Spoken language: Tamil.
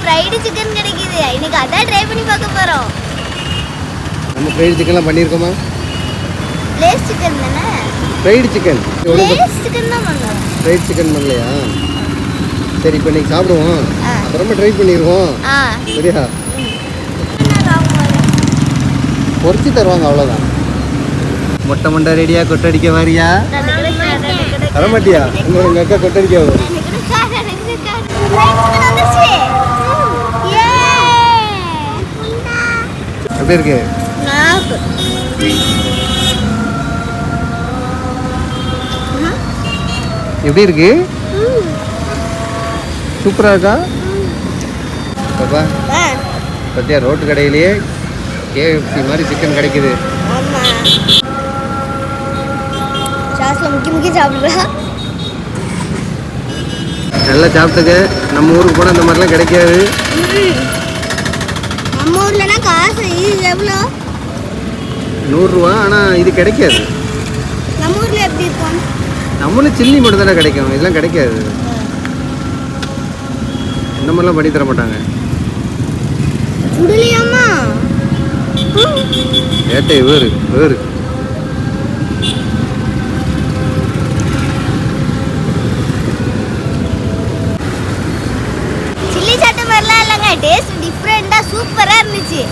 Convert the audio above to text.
ஃப்ரைடு சிக்கன் கிடைக்குது. இன்னைக்கு அதான் ட்ரை பண்ணி பார்க்க போறோம். நம்ம ஃப்ரைடு சிக்கன்லாம் பண்ணியிருக்கோமா? லேஸ் சிக்கன் தானே? Fried chicken. லேஸ் சிக்கன் தான் பண்ணோம். ஃப்ரைடு சிக்கன் பண்ணலையா? சரி, இப்போ இன்னைக்கு சாப்பிடுவோம். அப்புறமா ட்ரை பண்ணிடுவோம். சரியா? பொரிச்சு தருவாங்க, அவ்வளோதான். மொட்டை மண்டை ரெடியா? கொட்டடிக்க வாரியா? வரமாட்டியா? உங்கள் அக்கா கொட்டடிக்க வரும். எப்படி இருக்கு? எப்படி இருக்கு? சூப்பரா இருக்கா? பாப்பா பத்தியா, ரோட்டு கடையிலேயே கேஎஃப்சி மாதிரி சிக்கன் கிடைக்குது. நல்லா சாப்பிட்டுக்க. நம்ம ஊருக்கு போனால் இந்த மாதிரிலாம் கிடைக்காது. நம்ம ஊர்லனா காசு எவ்வளோ? 100 ரூபா. ஆனால் இது கிடைக்காது. நம்ம ஊரில் எப்படி இருக்கும்? நம்மளும் சில்லி மட்டும் தானே கிடைக்கும், இதெல்லாம் கிடைக்காது. இந்த மாதிரிலாம் பண்ணி தர மாட்டாங்க. சுடலையாமா? ஏட்டை வேறு வேறு. சில்லி சட்டை மாதிரிலாம் இல்லைங்க, டேஸ்ட் டிஃப்ரெண்டாக சூப்பராக இருந்துச்சு.